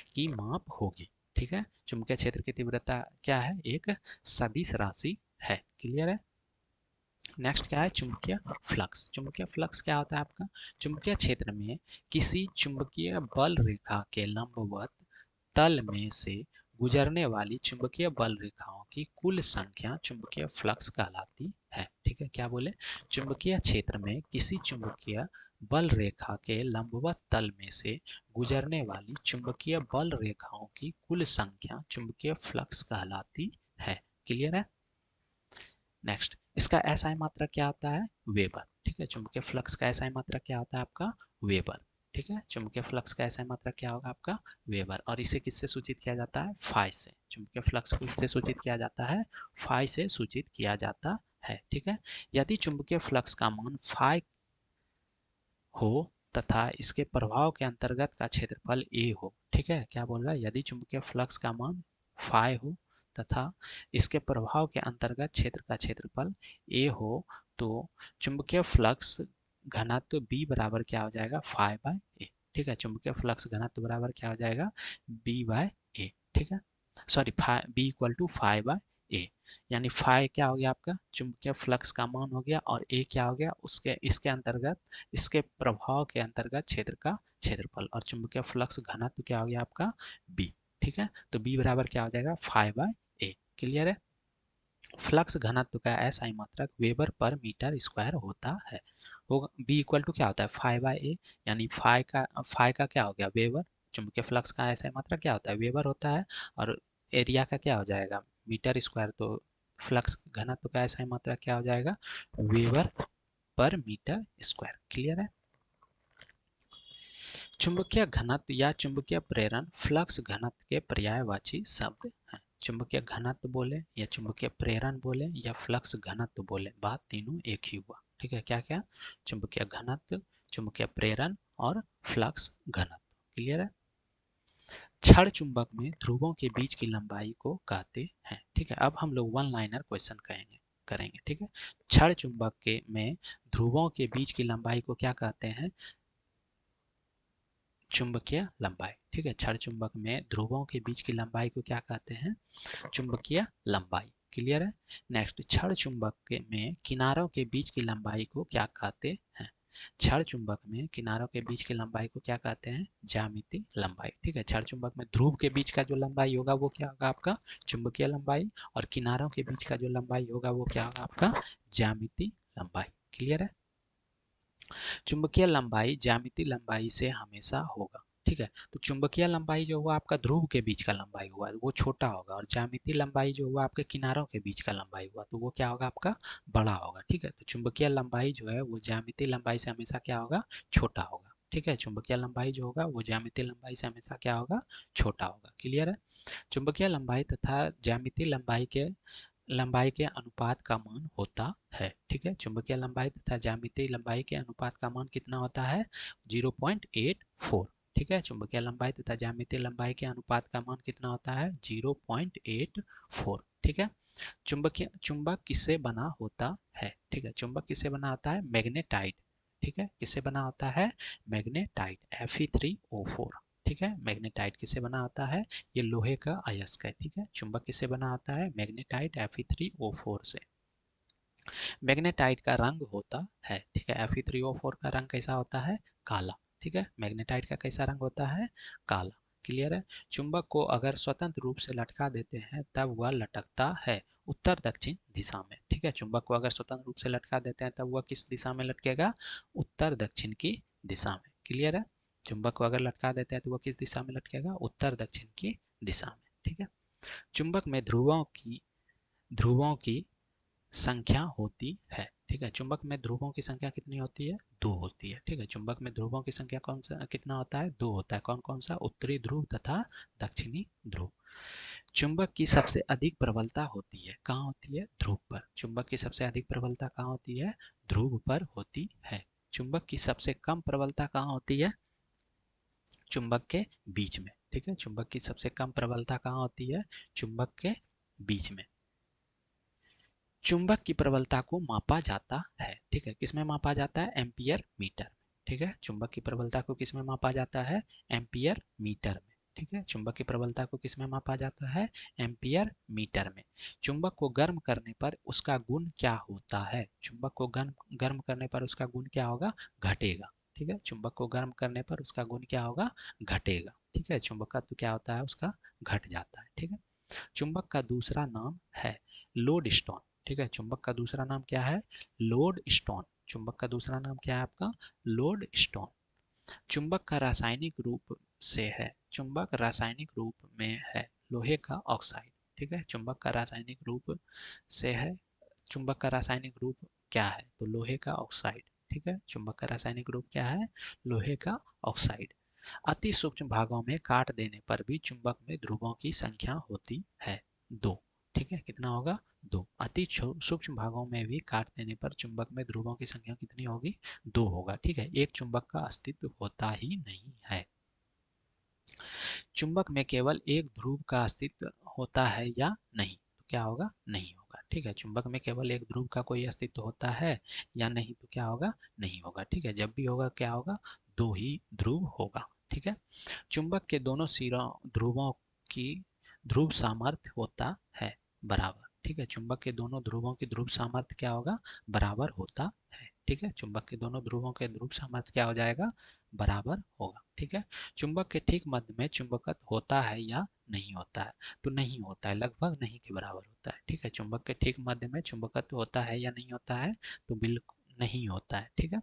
की माप होगी, ठीक है। चुंबकीय क्षेत्र की तीव्रता क्या है? एक सदिश राशि है। क्लियर है? नेक्स्ट क्या है? चुंबकीय फ्लक्स। चुंबकीय फ्लक्स क्या होता है आपका? चुंबकीय क्षेत्र में किसी चुंबकीय बल रेखा के लंबवत तल में से गुजरने वाली चुंबकीय बल रेखाओं की कुल संख्या चुंबकीय फ्लक्स कहलाती है, ठीक है। क्या बोले? चुंबकीय क्षेत्र में किसी चुंबकीय बल रेखा के लंबवत तल में से गुजरने वाली चुंबकीय बल रेखाओं की कुल संख्या चुंबकीय फ्लक्स कहलाती है। क्लियर है? नेक्स्ट, इसका एसआई मात्रक क्या होता है? वेबर, ठीक है। चुंबकीय फ्लक्स का एसआई मात्रक क्या होता है आपका? वेबर, ठीक है। चुंबकीय फ्लक्स का एसआई मात्रक क्या होगा आपका? वेबर। और इसे किससे सूचित किया जाता है? फाई से। चुंबकीय फ्लक्स को किससे सूचित किया जाता है? फाई से सूचित किया जाता है, ठीक है। यदि चुंबकीय फ्लक्स का मान फाई हो तथा इसके प्रभाव के अंतर्गत का क्षेत्रफल ए हो, ठीक है। क्या बोल रहा है? यदि चुंबकीय फ्लक्स का मान फाई हो तथा इसके प्रभाव के अंतर्गत क्षेत्र का क्षेत्रफल ए हो, तो चुंबकीय फ्लक्स घनत्व बी बराबर क्या हो जाएगा? फाई बाय ए, ठीक है। चुंबकीय फ्लक्स घनत्व बराबर क्या हो जाएगा? बी बाय ए, ठीक है। Sorry, B equal to phi by A, यानी फाई क्या हो गया आपका? चुंबकीय फ्लक्स का मान हो गया, और ए क्या हो गया? उसके इसके अंतर्गत इसके प्रभाव के अंतर्गत क्षेत्र का क्षेत्रफल, और चुंबकीय फ्लक्स घनत्व क्या हो गया आपका? बी, ठीक है। तो बी बराबर क्या हो जाएगा? Phi by A. क्लियर है? फ्लक्स घनत्व का एसआई मात्रक वेबर पर मीटर स्क्वायर होता है। बी इक्वल टू क्या होता है? फाई बाय ए, यानी फाई का क्या हो गया? वेबर। चुंबकीय फ्लक्स का एसआई मात्रक क्या होता है? वेबर होता है। और एरिया का क्या हो जाएगा? Metre square. तो फ्लक्स घनत्व का एसआई मात्रक क्या हो जाएगा? वेबर पर मीटर स्क्वायर। क्लियर है? चुंबकीय घनत्व या चुंबकीय प्रेरण फ्लक्स घनत्व के पर्यायवाची शब्द हैं। चुंबकीय घनत्व बोले या चुंबकीय प्रेरण बोले या फ्लक्स घनत्व बोले, बात तीनों एक ही हुआ, ठीक है। क्या क्या? चुंबकीय घनत्व, चुंबकीय प्रेरण और फ्लक्स घनत्व। क्लियर है? क्षण चुंबक में ध्रुवों के बीच की लंबाई को कहते हैं, ठीक है। अब हम लोग वन लाइनर क्वेश्चन करेंगे, ठीक है। क्षण चुंबक के में ध्रुवों के बीच की लंबाई को क्या कहते हैं? चुंबकीय लंबाई, ठीक है। क्षण चुंबक में ध्रुवों के बीच की लंबाई को क्या कहते हैं? चुंबकीय लंबाई। क्लियर है? नेक्स्ट, क्षण चुंबक में किनारों के बीच की लंबाई को क्या कहते हैं? क्षण चुंबक में किनारों के बीच की लंबाई को क्या कहते हैं? ज्यामितीय लंबाई, ठीक है। क्षण चुंबक में ध्रुव के बीच का जो लंबाई होगा वो क्या होगा आपका? चुंबकीय लंबाई। और किनारों के बीच का जो लंबाई होगा वो क्या होगा आपका? ज्यामितीय लंबाई। क्लियर है? चुंबकीय लंबाई ज्यामितीय लंबाई से हमेशा होगा, ठीक है। तो चुंबकीय लंबाई जो हुआ आपका ध्रुव के बीच का लंबाई हुआ वो छोटा होगा, और ज्यामितीय लंबाई जो हुआ आपके किनारों के बीच का लंबाई हुआ तो वो क्या होगा आपका? बड़ा होगा, ठीक है। तो चुंबकीय लंबाई जो है वो ज्यामितीय लंबाई से हमेशा क्या होगा? छोटा होगा, ठीक है। चुंबकीय लंबाई जो होगा वो ज्यामितीय लंबाई से हमेशा क्या होगा? छोटा होगा। क्लियर है? चुंबकीय लंबाई तथा ज्यामितीय लंबाई के अनुपात का मान होता है, ठीक है। चुंबकीय लंबाई तथा ज्यामितीय लंबाई के अनुपात का मान कितना होता है? 0.84, ठीक है। चुंबकीय लंबाई तथा ज्यामितीय लंबाई के अनुपात का मान कितना होता है? 0.84, ठीक है। चुंबक किससे बना होता है? ठीक है। चुंबक किससे बना होता है? मैग्नेटाइट, ठीक है। किससे बना होता है? मैग्नेटाइट, Fe3O4, ठीक है। मैग्नेटाइट किससे बना होता है? ये लोहे का अयस्क है, ठीक है। चुंबक किससे बना होता है? मैग्नेटाइट Fe3O4 से। मैग्नेटाइट का रंग होता है, ठीक है, Fe3O4 का रंग कैसा होता है, काला, ठीक है, मैग्नेटाइट का कैसा रंग होता है, काला, क्लियर है। चुंबक को अगर स्वतंत्र रूप से लटका देते हैं तब वह लटकता है उत्तर दक्षिण दिशा में, ठीक है, चुंबक को अगर स्वतंत्र रूप से लटका देते हैं तब वह किस दिशा में लटकेगा, उत्तर दक्षिण की दिशा में, क्लियर है। चुंबक को अगर लटका देते हैं तो वह किस दिशा में लटकेगा, उत्तर दक्षिण की दिशा में, ठीक है। चुंबक में ध्रुवों की संख्या होती है, ठीक है, चुंबक में ध्रुवों की संख्या कितनी होती है, दो होती है, ठीक है, चुंबक में ध्रुवों की संख्या कौन सा कितना होता है, दो होता है, कौन कौन सा, उत्तरी ध्रुव तथा दक्षिणी ध्रुव। चुंबक की सबसे अधिक प्रबलता होती है, कहाँ होती है, ध्रुव पर। चुंबक की सबसे अधिक प्रबलता कहाँ होती है, ध्रुव पर होती है। चुंबक की सबसे कम प्रबलता कहाँ होती है, चुंबक के बीच में, ठीक है, चुंबक की सबसे कम प्रबलता कहाँ होती है, चुंबक के बीच में। चुंबक की प्रबलता को मापा जाता है, ठीक है, किसमें मापा जाता है, एम्पियर मीटर, ठीक है, चुंबक की प्रबलता को किसमें मापा जाता है, एम्पियर मीटर में, ठीक है, चुंबक की प्रबलता को किसमें मापा जाता है, एम्पियर मीटर में। चुंबक को गर्म करने पर उसका गुण क्या होता है, चुंबक को गर्म करने पर उसका गुण क्या होगा, घटेगा, ठीक है, चुंबक को गर्म करने पर उसका गुण क्या होगा, घटेगा, ठीक है, चुंबक का तो क्या होता है, उसका घट जाता है, ठीक है। चुंबक का दूसरा नाम है लोड स्टोन, ठीक है, चुंबक का दूसरा नाम क्या है, लोड स्टोन, चुंबक का दूसरा नाम क्या है आपका, लोड स्टोन। चुंबक का रासायनिक रूप से है, चुंबक रासायनिक रूप में है लोहे का ऑक्साइड, ठीक है, चुंबक का रासायनिक रूप से है, चुंबक का रासायनिक रूप क्या है, तो लोहे का ऑक्साइड, ठीक है, चुंबक का रासायनिक रूप क्या है, लोहे का ऑक्साइड। अति सूक्ष्म भागों में काट देने पर भी चुंबक में ध्रुवों की संख्या होती है, दो, ठीक है, कितना होगा, दो। अति सूक्ष्म भागों में भी काट देने पर चुंबक में ध्रुवों की संख्या कितनी होगी, दो होगा, ठीक है, एक चुंबक का अस्तित्व होता ही नहीं है। चुंबक में केवल एक ध्रुव का अस्तित्व होता है या नहीं, तो क्या होगा, नहीं होगा, ठीक है, चुंबक में केवल एक ध्रुव का कोई अस्तित्व होता है या नहीं, तो क्या होगा, नहीं होगा, ठीक है, जब भी होगा क्या होगा, दो ही ध्रुव होगा, ठीक है। चुंबक के दोनों सिरों ध्रुवों की ध्रुव सामर्थ्य होता है बराबर, ठीक है, चुंबक के दोनों ध्रुवों की ध्रुव सामर्थ्य क्या होगा, बराबर होता है, ठीक है, चुंबक के दोनों ध्रुवों के ध्रुव सामर्थ्य क्या हो जाएगा, बराबर होगा, ठीक है। चुंबक के ठीक मध्य में चुंबकत्व होता है या नहीं होता है, तो नहीं होता है, लगभग नहीं के बराबर होता है, ठीक है, चुंबक के ठीक मध्य में चुंबकत्व होता है या नहीं होता है, तो बिल्कुल नहीं होता है, ठीक है।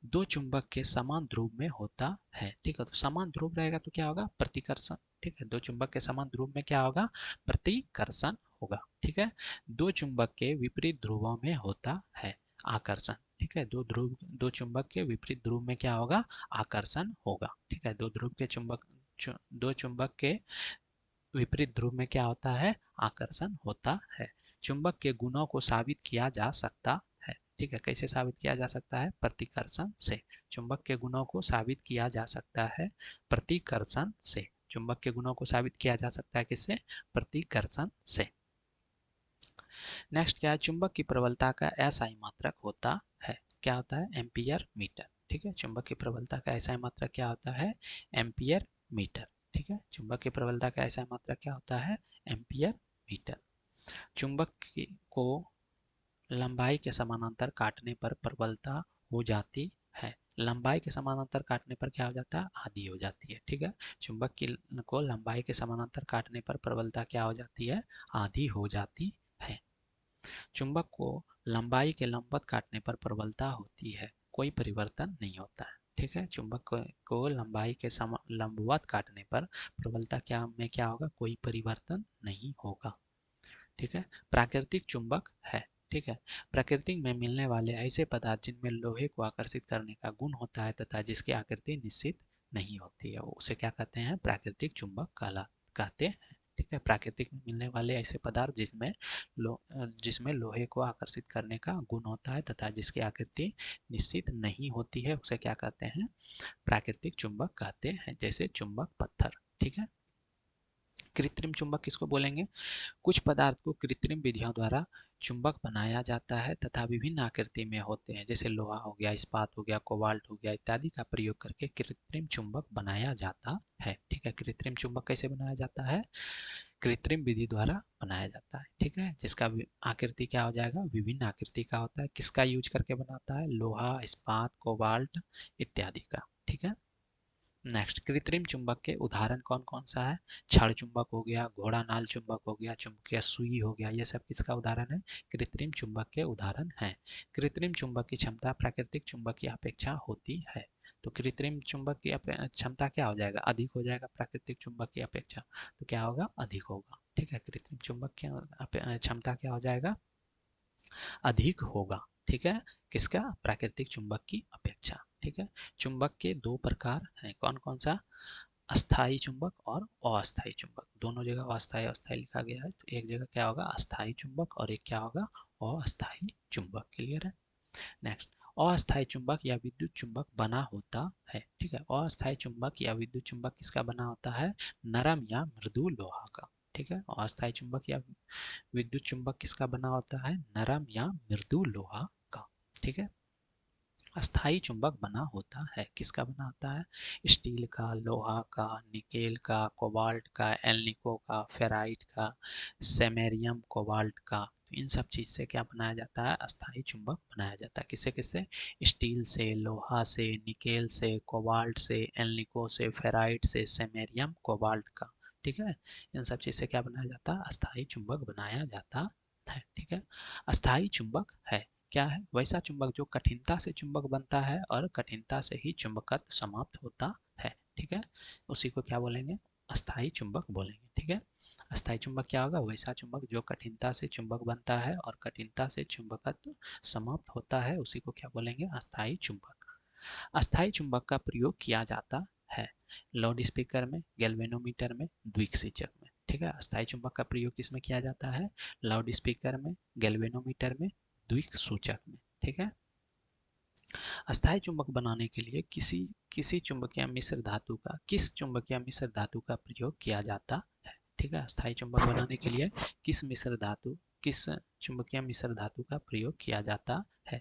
दो चुंबक के समान ध्रुव में होता है, ठीक है, तो समान ध्रुव रहेगा तो क्या होगा, प्रतिकर्षण, ठीक है, दो चुंबक के समान ध्रुव में क्या होगा, प्रतिकर्षण होगा, ठीक है। दो चुंबक के विपरीत ध्रुवों में होता है आकर्षण, ठीक है, दो चुंबक के विपरीत ध्रुव में क्या होगा, आकर्षण होगा, ठीक है, दो चुंबक के विपरीत ध्रुव में क्या होता है, आकर्षण होता है। चुंबक के गुणों को साबित किया जा सकता है, ठीक है, कैसे साबित किया जा सकता है, प्रतिकर्षण से। चुंबक के गुणों को साबित किया जा सकता है प्रतिकर्षण से, चुंबक के गुणों को साबित किया जा सकता है किससे, प्रतिकर्षण से। नेक्स्ट क्या है, चुंबक की प्रबलता का एसआई मात्रक होता है, क्या होता है, एम्पियर मीटर, ठीक है, चुंबक की प्रबलता का एसआई मात्रक क्या होता है, एम्पियर मीटर, ठीक है, चुंबक की प्रबलता का एसआई मात्रक क्या होता है, एम्पियर मीटर। चुंबक को लंबाई के समानांतर काटने पर प्रबलता हो जाती है, लंबाई के समानांतर काटने पर क्या हो जाता है, आधी हो जाती है, ठीक है, चुंबक की को लंबाई के समानांतर काटने पर प्रबलता क्या हो जाती है, आधी हो जाती है। चुंबक को लंबाई के लंबवत काटने पर प्रबलता होती है, कोई परिवर्तन नहीं होता है, ठीक है, चुंबक को लंबाई के लंबवत काटने पर प्रबलता क्या होगा, कोई परिवर्तन नहीं होगा, ठीक है। प्राकृतिक चुंबक है, ठीक है, प्रकृति में मिलने वाले ऐसे पदार्थ जिनमें लोहे को आकर्षित करने का गुण होता है तथा जिसकी आकृति निश्चित नहीं होती है, उसे क्या कहते हैं, प्राकृतिक चुंबक कहते हैं, ठीक है, प्राकृतिक में मिलने वाले ऐसे पदार्थ जिसमें लोहे को आकर्षित करने का गुण होता है तथा जिसकी आकृति निश्चित नहीं होती है, उसे क्या कहते हैं, प्राकृतिक चुंबक कहते हैं, जैसे चुंबक पत्थर, ठीक है। कृत्रिम चुंबक किसको बोलेंगे, कुछ पदार्थ को कृत्रिम विधियों द्वारा चुंबक बनाया जाता है तथा विभिन्न आकृति में होते हैं, जैसे लोहा हो गया, इस्पात हो गया, कोबाल्ट हो गया इत्यादि का प्रयोग करके कृत्रिम चुंबक बनाया जाता है, ठीक है, कृत्रिम चुंबक कैसे बनाया जाता है, कृत्रिम विधि द्वारा बनाया जाता है, ठीक है, जिसका आकृति क्या हो जाएगा, विभिन्न आकृति का होता है। किसका यूज करके बनाता है, लोहा, इस्पात, कोबाल्ट इत्यादि का, ठीक है। नेक्स्ट, कृत्रिम चुंबक के उदाहरण कौन कौन सा है, क्षण चुंबक हो गया, घोड़ा नाल चुंबक हो गया, चुंबकीय सुई हो गया, ये सब किसका उदाहरण है, कृत्रिम चुंबक के उदाहरण हैं। कृत्रिम चुंबक की क्षमता प्राकृतिक चुंबक की अपेक्षा होती है। तो कृत्रिम चुंबक की क्षमता क्या हो जाएगा, अधिक हो जाएगा प्राकृतिक चुंबक की अपेक्षा, तो क्या होगा, अधिक होगा, ठीक है। कृत्रिम चुंबक की क्षमता क्या हो जाएगा, अधिक होगा, ठीक है, किसका, प्राकृतिक चुंबक की अपेक्षा, ठीक है। चुंबक के दो प्रकार हैं, कौन कौन सा, अस्थाई चुंबक और अस्थाई चुंबक। दोनों जगह अस्थाई अस्थाई लिखा गया है, तो एक जगह क्या होगा, अस्थाई चुंबक, और एक क्या होगा, अस्थाई चुंबक। क्लियर है। नेक्स्ट, अस्थाई चुंबक या विद्युत चुंबक बना होता है, ठीक है। अस्थाई चुंबक या विद्युत चुंबक किसका बना होता है, नरम या मृदु लोहा का, ठीक है। अस्थाई चुंबक या विद्युत चुंबक किसका बना होता है, नरम या मृदु लोहा का, ठीक है। अस्थाई चुंबक बना होता है, किसका बना होता है, स्टील का, लोहा का, निकेल का, कोबाल्ट का, एल्निको का, फेराइट का, सेमेरियम कोबाल्ट का। इन सब चीज से क्या बनाया जाता है, अस्थाई चुंबक बनाया जाता है। किससे किससे, स्टील से, लोहा से, निकेल से, कोबाल्ट से, एल्निको से, फेराइट से, सेमेरियम कोबाल्ट का, ठीक है। इन सब चीज से क्या बनाया जाता है, अस्थाई चुंबक बनाया जाता है, ठीक है। अस्थाई चुंबक है, क्या है, वैसा चुंबक जो कठिनता से चुंबक बनता है और कठिनता से ही चुंबकत्व समाप्त होता है, ठीक है। उसी को क्या बोलेंगे, अस्थाई चुंबक बोलेंगे, ठीक है। अस्थाई चुंबक क्या होगा, वैसा चुंबक जो कठिनता से चुंबक बनता है और कठिनता से चुंबकत्व समाप्त होता है, उसी को क्या बोलेंगे, अस्थाई चुंबक। अस्थाई चुंबक का प्रयोग किया जाता है लाउड स्पीकर में, गैल्वेनोमीटर में, द्विक्षेचक में, ठीक है। अस्थाई चुंबक का प्रयोग किसमें किया जाता है, लाउड स्पीकर में, गैल्वेनोमीटर में, द्विसूचक में, ठीक है। अस्थाई चुंबक बनाने के लिए किसी किसी चुंबकीय मिश्र धातु का, किस चुंबकीय मिश्र धातु का प्रयोग किया जाता है, ठीक है। अस्थाई चुंबक बनाने के लिए किस मिश्र धातु, किस चुंबकीय मिश्र धातु का प्रयोग किया जाता है,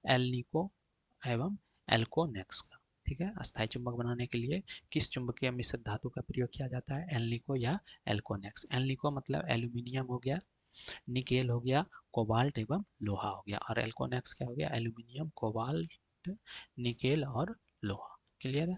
एल्निको एवं एल्कोनेक्स का, ठीक है। अस्थाई चुंबक बनाने के लिए किस चुंबकीय मिश्र धातु का प्रयोग किया जाता है, एल्निको या एल्कोनेक्स। एल्निको मतलब एल्यूमिनियम हो गया, निकेल हो गया, कोबाल्ट एवं लोहा हो गया, और एल्कोनेक्स क्या हो गया, एल्यूमिनियम, कोबाल्ट, निकेल और लोहा। क्लियर है।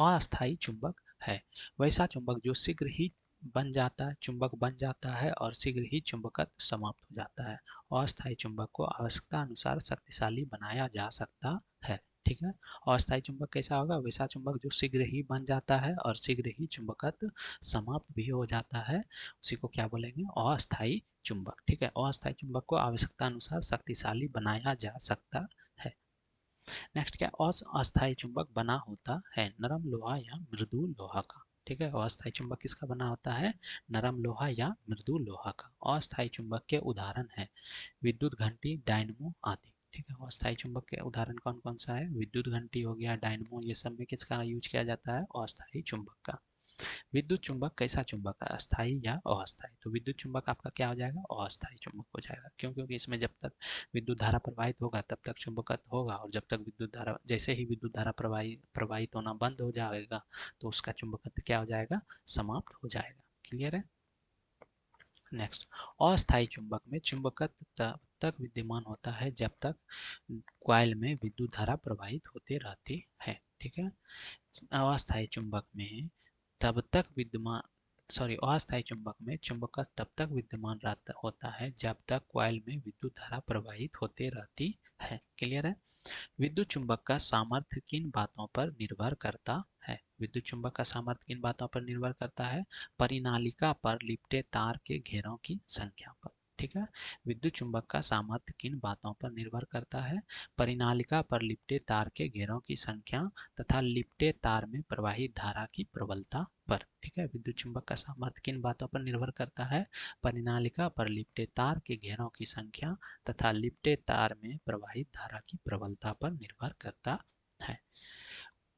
अस्थाई चुंबक है वैसा चुंबक जो शीघ्र ही बन जाता है, चुंबक बन जाता है और शीघ्र ही चुंबकत्व समाप्त हो जाता है। अस्थाई चुंबक को आवश्यकता अनुसार शक्तिशाली बनाया जा सकता है, ठीक है। अस्थाई चुंबक कैसा होगा, वैसा चुंबक जो शीघ्र ही बन जाता है और शीघ्र ही चुंबकत्व समाप्त भी हो जाता है, उसी को क्या बोलेंगे, अस्थाई चुंबक, ठीक है। अस्थाई चुंबक को आवश्यकता अनुसार शक्तिशाली बनाया जा सकता है। नेक्स्ट क्या, अस्थाई चुंबक बना होता है नरम लोहा या मृदु लोहा का, ठीक है। अस्थाई चुंबक किसका बना होता है, नरम लोहा या मृदु लोहा का। अस्थाई चुंबक के उदाहरण है विद्युत घंटी, डायनमो आदि, ठीक है। अस्थाई चुंबक के उदाहरण कौन कौन सा है, विद्युत घंटी हो गया, डायनमो, ये सब में किसका यूज किया जाता है, अस्थाई चुंबक का। विद्युत चुंबक कैसा चुंबक है, अस्थाई या अस्थाई, तो विद्युत चुंबक आपका क्या हो जाएगा, अस्थाई चुंबक हो जाएगा। क्यों, क्योंकि इसमें जब तक विद्युत धारा प्रवाहित होगा तब तक चुंबकत्व होगा, और जब तक विद्युत धारा, जैसे ही विद्युत धारा प्रवाहित होना बंद हो जाएगा तो उसका चुंबकत्व क्या हो जाएगा, समाप्त हो जाएगा। क्लियर है। नेक्स्ट, अस्थाई चुंबक में चुंबकत्व तब तक विद्यमान होता है जब तक कॉइल में विद्युत धारा प्रवाहित होती रहती है, ठीक है। अस्थाई चुंबक में तब तक विद्यमान अस्थायी चुंबक में चुंबकत्व तब तक विद्यमान होता है जब तक कॉइल में विद्युत धारा प्रवाहित होते रहती है। क्लियर है। विद्युत चुंबक का सामर्थ्य किन बातों पर निर्भर करता है, विद्युत चुंबक का सामर्थ्य किन बातों पर निर्भर करता है, परिनालिका पर लिपटे तार के घेरों की संख्या पर, ठीक है। विद्युत चुंबक का सामर्थ्य किन बातों पर निर्भर करता है, परिनालिका पर लिपटे तार के घेरों की संख्या तथा लिपटे तार में प्रवाहित धारा की प्रबलता पर, ठीक है। विद्युत चुंबक का सामर्थ्य किन बातों पर निर्भर करता है, परिनालिका पर लिपटे तार के घेरों की संख्या तथा लिपटे तार में प्रवाहित धारा की प्रबलता पर निर्भर करता है।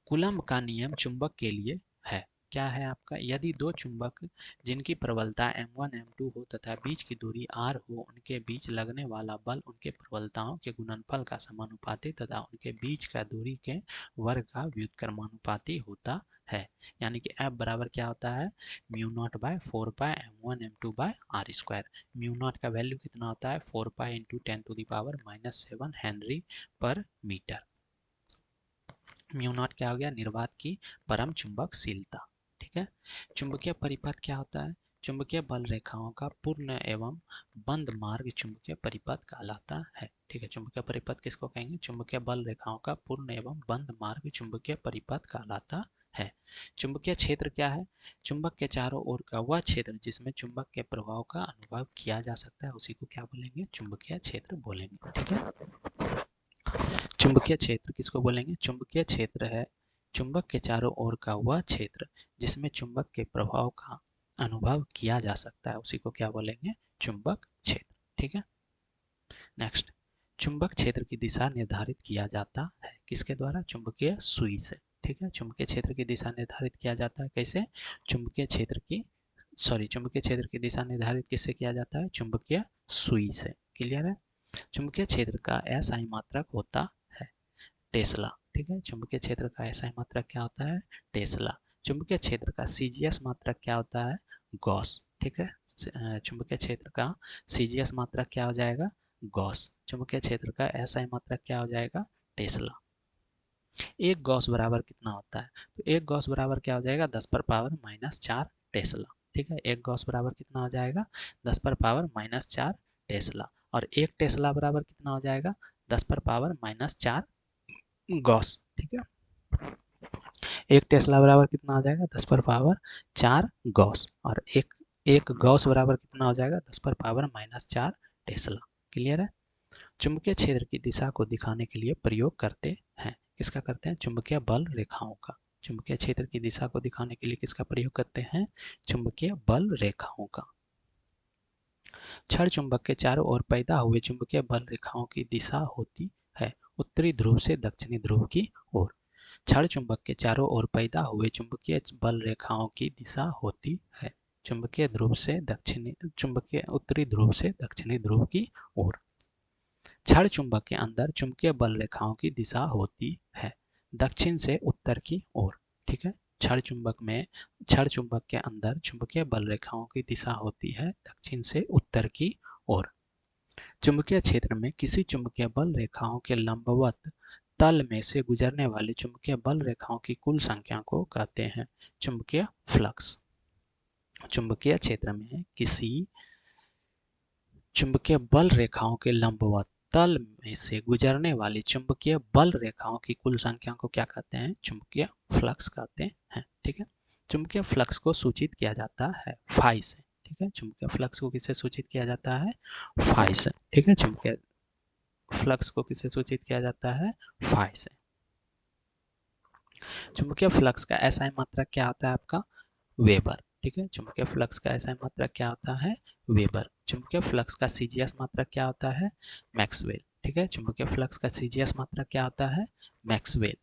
कूलम्ब का नियम चुंबक के लिए है, क्या है आपका, यदि दो चुंबक जिनकी प्रबलता m1 m2 हो तथा बीच की दूरी r हो, उनके बीच लगने वाला बल उनके प्रबलताओं के गुणनफल का समानुपाती तथा उनके बीच का दूरी के वर्ग का व्युत्क्रमानुपाती होता है। यानी कि F बराबर क्या होता है, mu naught by 4 pi m1 m2 by r square. Mu naught का वैल्यू कितना होता है, 4 पाई into 10⁻⁻7 henry per metre. Mu naught क्या हो गया, निर्वात की परम चुंबकशीलता। ठीक है। चुंबकीय परिपथ क्या होता है, चुंबकीय बल रेखाओं का पूर्ण एवं बंद मार्ग चुंबकीय परिपथ कहलाता है। ठीक है, चुंबकीय परिपथ किसको कहेंगे, चुंबकीय बल रेखाओं का पूर्ण एवं बंद मार्ग चुंबकीय परिपथ कहलाता है। चुंबकीय क्षेत्र क्या है, चुंबक के चारों ओर का वह क्षेत्र जिसमें चुंबक के प्रभाव का अनुभव किया जा सकता है, उसी को क्या बोलेंगे, चुंबकीय क्षेत्र बोलेंगे। ठीक है, चुंबकीय क्षेत्र किसको बोलेंगे, चुंबकीय क्षेत्र है चुंबक के चारों ओर का वह क्षेत्र जिसमें चुंबक के प्रभाव का अनुभव किया जा सकता है, उसी को क्या बोलेंगे, चुंबक क्षेत्र। ठीक है। नेक्स्ट, चुंबक क्षेत्र की दिशा निर्धारित किया जाता है किसके द्वारा, चुंबकीय सुई से। ठीक है, चुंबकीय क्षेत्र की दिशा निर्धारित किया जाता है कैसे, चुंबकीय क्षेत्र की चुंबकीय क्षेत्र की दिशा निर्धारित किससे किया जाता है, चुंबकीय सुई से। क्लियर है। चुंबकीय क्षेत्र का एसआई मात्रक होता है टेस्ला। ठीक है, चुंबकीय क्षेत्र का एसआई मात्रक क्या होता है, टेस्ला। चुंबकीय क्षेत्र का सीजीएस मात्रक क्या होता है, गॉस। ठीक है, चुंबकीय क्षेत्र का सीजीएस मात्रक क्या हो जाएगा, गॉस। चुंबकीय क्षेत्र का एसआई मात्रक क्या हो जाएगा, टेस्ला। एक गॉस बराबर कितना होता है, तो एक गॉस बराबर क्या हो जाएगा, 10⁻⁻4 टेस्ला। ठीक है, एक गॉस बराबर कितना हो जाएगा, 10⁻⁻4 टेस्ला। और एक टेस्ला बराबर कितना हो जाएगा, 10⁻⁻4 गॉस। ठीक है, एक टेस्ला बराबर कितना हो जाएगा, 10⁻4 गॉस। और एक गॉस बराबर कितना हो जाएगा, 10⁻⁻4 टेस्ला। क्लियर है। चुंबकीय क्षेत्र की दिशा को दिखाने के लिए प्रयोग करते हैं, किसका करते हैं, चुंबकीय बल रेखाओं का। चुंबकीय क्षेत्र की दिशा को दिखाने के लिए किसका प्रयोग करते हैं, चुंबकीय बल रेखाओं का। क्षण चुंबक के चारों ओर पैदा हुए चुंबकीय बल रेखाओं की दिशा होती है उत्तरी ध्रुव से दक्षिणी ध्रुव की ओर। क्षण चुंबक के चारों ओर पैदा हुए चुंबकीय बल रेखाओं की दिशा होती है चुंबकीय उत्तरी ध्रुव से दक्षिणी ध्रुव की ओर। क्षण चुंबक के अंदर चुंबकीय बल रेखाओं की दिशा होती है दक्षिण से उत्तर की ओर। ठीक है, क्षण चुंबक के अंदर चुंबकीय बल रेखाओं की दिशा होती है दक्षिण से उत्तर की ओर। चुंबकीय क्षेत्र में किसी चुंबकीय बल रेखाओं के लंबवत तल में से गुजरने वाली चुंबकीय बल रेखाओं की कुल संख्या को कहते हैं चुंबकीय फ्लक्स। चुंबकीय क्षेत्र में किसी चुंबकीय बल रेखाओं के लंबवत तल में से गुजरने वाली चुंबकीय बल रेखाओं की कुल संख्या को क्या कहते हैं, चुंबकीय फ्लक्स कहते हैं। ठीक है, चुंबकीय फ्लक्स को सूचित किया जाता है फाई से। ठीक है, चुंबकीय फ्लक्स को किससे सूचित किया जाता है, फाई से। ठीक है, चुंबकीय फ्लक्स को किससे सूचित किया जाता है, फाई से। चुंबकीय फ्लक्स का एसआई मात्रक क्या होता है आपका, वेबर। ठीक है, चुंबकीय फ्लक्स का एसआई मात्रक क्या होता है, वेबर। चुंबकीय फ्लक्स का सीजीएस मात्रक क्या होता है, मैक्सवेल। ठीक है, चुंबकीय फ्लक्स का सीजीएस मात्रक क्या होता है, मैक्सवेल।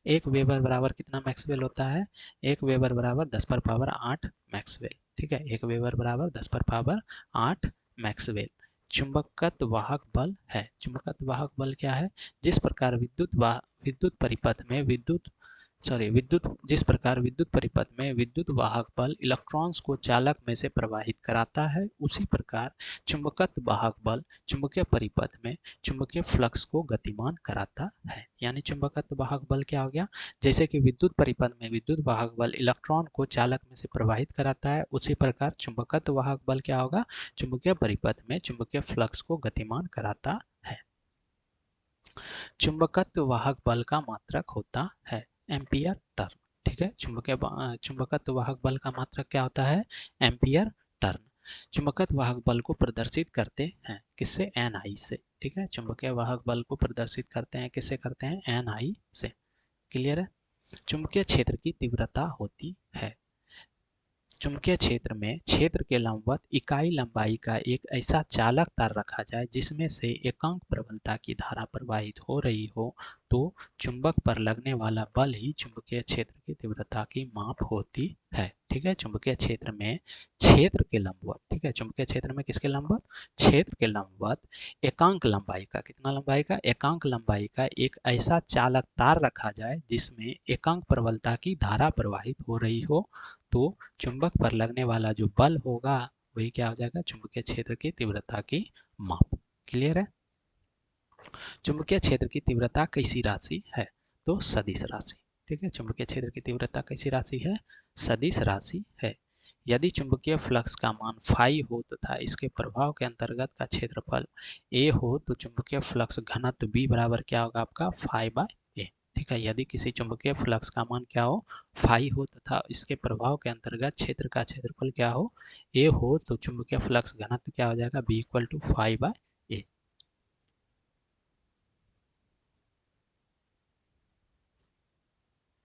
एक वेबर बराबर कितना मैक्सवेल होता है, एक वेबर बराबर 10⁻8 मैक्सवेल। ठीक है, एक वेबर बराबर 10⁻8 मैक्सवेल चुंबकत्व वाहक बल है। चुंबकत्व वाहक बल क्या है, जिस प्रकार विद्युत परिपथ में जिस प्रकार विद्युत परिपथ में विद्युत वाहक बल इलेक्ट्रॉन्स को चालक में से प्रवाहित कराता है, उसी प्रकार चुंबकत्व वाहक बल चुंबकीय परिपथ में चुंबकीय फ्लक्स को गतिमान कराता है। यानी चुंबकत्व वाहक बल क्या हो गया, जैसे कि विद्युत परिपथ में विद्युत वाहक बल इलेक्ट्रॉन को चालक में से प्रवाहित कराता है, उसी प्रकार चुंबकत्व वाहक बल क्या होगा, चुंबकीय परिपथ में चुंबकीय फ्लक्स को गतिमान कराता है। चुंबकत्व वाहक बल का मात्रक होता है एम्पियर टर्न। ठीक है, चुंबकत्व वाहक बल का मात्रक क्या होता है, एम्पियर टर्न। चुंबकत्व वाहक बल को प्रदर्शित करते हैं किससे, एन आई से। ठीक है, चुंबकीय वाहक बल को प्रदर्शित करते हैं किससे करते हैं, एन आई से। क्लियर है। चुंबकीय क्षेत्र की तीव्रता होती है चुंबकीय क्षेत्र में क्षेत्र के लंबवत इकाई लंबाई का एक ऐसा चालक तार रखा जाए जिसमें से एकांक प्रबलता की धारा प्रवाहित हो रही हो, तो चुंबक पर लगने वाला बल ही चुंबकीय क्षेत्र की तीव्रता की माप होती है। ठीक है, चुंबकीय क्षेत्र में क्षेत्र के लंबवत, ठीक है, चुंबकीय क्षेत्र में किसके लंबवत, क्षेत्र के लंबवत एकांक लंबाई का, कितना लंबाई का, एकांक लंबाई का एक ऐसा चालक तार रखा जाए जिसमें एकांक प्रबलता की धारा प्रवाहित हो रही हो, तो चुंबक पर लगने वाला जो बल होगा वही क्या हो जाएगा, चुंबकीय क्षेत्र की तीव्रता की माप। क्लियर है। चुंबकीय क्षेत्र की तीव्रता कैसी राशि है, तो सदिश राशि। ठीक है, चुंबकीय क्षेत्र की तीव्रता कैसी राशि है, सदिश राशि है। यदि चुंबकीय फ्लक्स का मान फाई हो तथा इसके प्रभाव के अंतर्गत का क्षेत्रफल ए हो, तो चुंबकीय फ्लक्स घनत्व बी बराबर क्या होगा आपका, फाई बाय ए। ठीक है, यदि किसी चुंबकीय फ्लक्स का मान क्या हो, फाई हो तथा इसके प्रभाव के अंतर्गत क्षेत्र का क्षेत्रफल क्या हो, ए हो, तो चुंबकीय फ्लक्स घनत्व क्या हो जाएगा, B equal to phi bye